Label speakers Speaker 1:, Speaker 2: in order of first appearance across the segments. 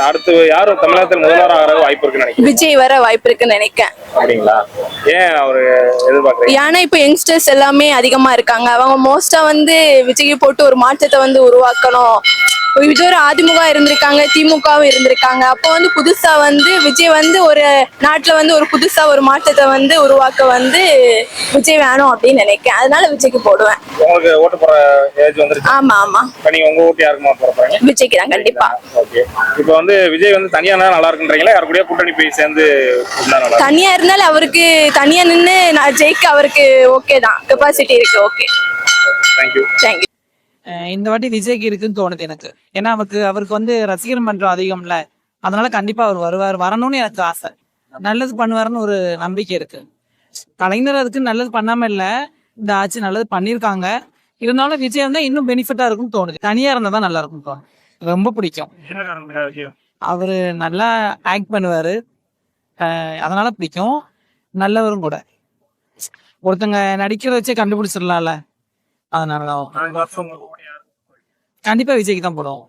Speaker 1: அடுத்து யாரும் தமிழகத்தில் முதல்வராக ஆக வாய்ப்பு இருக்குன்னு நினைக்கிறேன்.
Speaker 2: விஜய் வர வாய்ப்பு இருக்குன்னு நினைக்கிறேன்.
Speaker 1: அப்படிங்களா? ஏன் அவரு எதிர்பார்க்குறீங்க?
Speaker 2: ஏன்னா இப்போ யங்ஸ்டர்ஸ் எல்லாமே அதிகமா இருக்காங்க. அவங்க மோஸ்டா விஜய் போட்டு ஒரு மாற்றத்தை உருவாக்கணும். விஜய் ஒரு அதிமுக இருந்திருக்காங்க, திமுகவும் இருந்திருக்காங்க. அப்போ புதுசா விஜய் ஒரு நாட்டுல ஒரு புதுசா ஒரு மாற்றத்தை உருவாக்க விஜய் வேணும் அப்படின்னு நினைக்கிறேன். அதனால விஜய்க்கு போடுவேன்.
Speaker 1: உங்களுக்கு ஓட்டு போற ஏஜ் வந்துருச்சு.
Speaker 2: ஆமா ஆமா.
Speaker 1: நீங்க உங்க ஓட்டு யாருக்குமா போட போறீங்க?
Speaker 2: விஜய்க்கு தான் கண்டிப்பா.
Speaker 1: ஓகே. இப்போ விஜய் தனியா நல்லா இருக்குன்றீங்களா, யார் கூடயே கூட்டணி போய் சேர்ந்து
Speaker 2: தனியா இருந்தாலும் அவருக்கு தனியா நின்று நான் ஜெயிக்க அவருக்கு ஓகே தான், கெப்பாசிட்டி இருக்கு. Okay,
Speaker 1: thank you.
Speaker 2: தேங்க்யூ.
Speaker 3: இந்த வாட்டி விஜய்க்கு இருக்குன்னு தோணுது எனக்கு. ஏன்னா அவருக்கு ரசிகர் மன்றம் அதிகம்ல, அதனால கண்டிப்பா அவர் வருவார், வரணும்னு எனக்கு ஆசை. நல்லது பண்ணுவாருன்னு ஒரு நம்பிக்கை இருக்கு. கலைஞர் அதுக்கு நல்லது பண்ணாம இல்ல, இந்த ஆட்சி நல்லது பண்ணியிருக்காங்க. இருந்தாலும் விஜய் இருந்தா இன்னும் பெனிஃபிட்டா இருக்கும்னு தோணுது. தனியா இருந்தா தான் நல்லா இருக்கும் தோணுது. ரொம்ப பிடிக்கும். அவரு நல்லா ஆக்ட் பண்ணுவாரு, அதனால பிடிக்கும். நல்லவரும் கூட. ஒருத்தங்க நடிக்கிறத வச்சே கண்டுபிடிச்சிடலாம்ல, அதனாலதான் கண்டிப்பா விஜய்க்கு தான் போடுவோம்.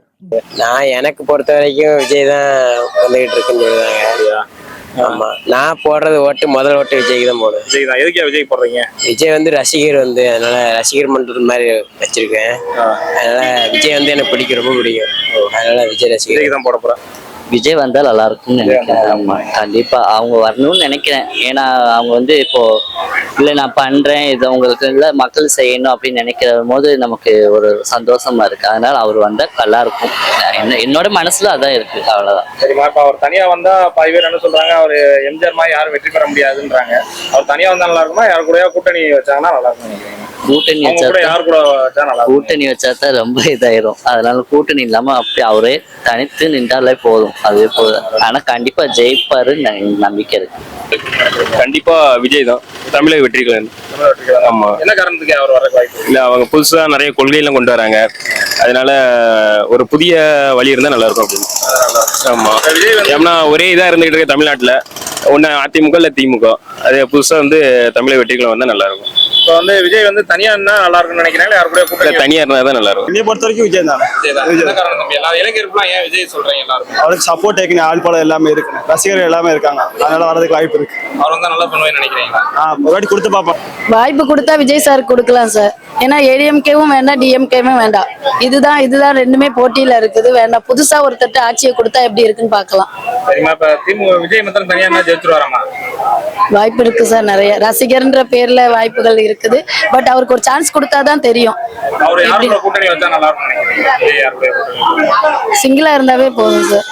Speaker 4: நான் எனக்கு பொறுத்த வரைக்கும் விஜய் தான் வந்துகிட்டு இருக்குன்னு சொல்லுவாங்க. ஆமா, நான் போடுறது முதல் ஓட்டு விஜய்க்கு தான் போடுவேன்.
Speaker 1: விஜய் தான். எதுக்கே விஜய் போடுறீங்க?
Speaker 4: விஜய் ரசிகர் அதனால ரசிகர் மன்றம் மாதிரி வச்சிருக்கேன். அதனால விஜய் எனக்கு பிடிக்கும், ரொம்ப பிடிக்கும். அதனால விஜய் ரசிகர்
Speaker 1: தான் போட போறேன்.
Speaker 5: விஜய் வந்தா நல்லா இருக்கும்னு நினைக்கிறேன். ஆமா, கண்டிப்பா அவங்க வரணும்னு நினைக்கிறேன். ஏன்னா அவங்க இப்போ இல்லை நான் பண்றேன், இது உங்களுக்கு இல்லை மக்கள் செய்யணும் அப்படின்னு நினைக்கிற போது நமக்கு ஒரு சந்தோஷமா இருக்கு. அதனால அவர் வந்தா நல்லா இருக்கும். என்னோட மனசுல அதான் இருக்கு, அவ்வளவுதான்.
Speaker 1: சரிம்மா, இப்ப அவர் தனியா வந்தா பாதி பேர் என்ன சொல்றாங்க, அவர் எம்ஜிஆர் மாதிரி யாரும் வெற்றி பெற முடியாதுன்றாங்க. அவர் தனியா வந்தா நல்லா இருக்குமா, யாரு கூட கூட்டணி வச்சாங்கன்னா நல்லா இருக்கும்?
Speaker 5: கூட்டணி வச்சாதான் ரொம்ப இதாயிரும். அதனால கூட்டணி இல்லாம அப்படி அவரே தனித்து நின்றாலே போதும், அதுவே போதும். ஆனா கண்டிப்பா ஜெயிப்பாருன்னு நம்பிக்கை இருக்கு.
Speaker 6: கண்டிப்பா விஜய் தான் தமிழக வெற்றிகள்.
Speaker 1: ஆமா, என்ன காரணத்துக்கு அவர் வர வாய்ப்பு
Speaker 6: இல்ல, அவங்க புதுசா நிறைய கொள்கையெல்லாம் கொண்டு வராங்க. அதனால ஒரு புதிய வழி இருந்தா நல்லா இருக்கும் அப்படின்னு. ஆமா, ஏன்னா ஒரே இதா இருந்துகிட்டு இருக்கு தமிழ்நாட்டுல, ஒண்ணு அதிமுக இல்ல திமுக. அது புதுசா தமிழக வெற்றிகள் வந்தா நல்லா இருக்கும்.
Speaker 1: இப்போ விஜய் தனியா இருந்தா நல்லா இருக்கும்னு நினைக்கிறேன், யாரு கூட கூட்டணி
Speaker 6: தனியா இருந்தா தான் நல்லா இருக்கும்.
Speaker 7: என்னை பொறுத்த வரைக்கும் விஜய் தான்.
Speaker 1: இளைஞர்கள் ஏன் விஜய் சொல்றீங்க? எல்லாரும்
Speaker 7: அவருக்கு சப்போர்ட் ஏற்கனவே ஆள் பலம் எல்லாமே இருக்கு, ரசிகர்கள் எல்லாமே இருக்காங்க. அதனால வரதுக்கு வாய்ப்பு இருக்கு.
Speaker 1: அவர் நல்லா பண்ணுவேன்னு நினைக்கிறீங்களா?
Speaker 7: ஒரு வாட்டி கொடுத்து பார்ப்போம்.
Speaker 8: வாய்ப்பு கொடுத்தா விஜய் சார் கொடுக்கலாம் சார். ஏன்னா ஏடிஎம்கேவும் வேண்டாம், டிஎம்கேவும் வேண்டாம். இதுதான் ரெண்டுமே போட்டியில இருக்குது. வேண்டாம், புதுசா ஒருத்தட்ட ஆட்சியை கொடுத்தா எப்படி இருக்குன்னு பாக்கலாம்.
Speaker 1: சரிம்மா, இப்ப திமுக விஜய் மட்டும் தனியா ஜெயிச்சுருவாராமா?
Speaker 8: வாய்ப்பு இருக்கு சார், நிறைய ரசிகர்ன்ற பேர்ல வாய்ப்புகள் இருக்குது. பட் அவருக்கு ஒரு சான்ஸ் கொடுத்தாதான் தெரியும்.
Speaker 1: கூட்டணி வச்சா நல்லா இருக்கும்.
Speaker 8: சிங்கிளா இருந்தாவே போதும் சார்.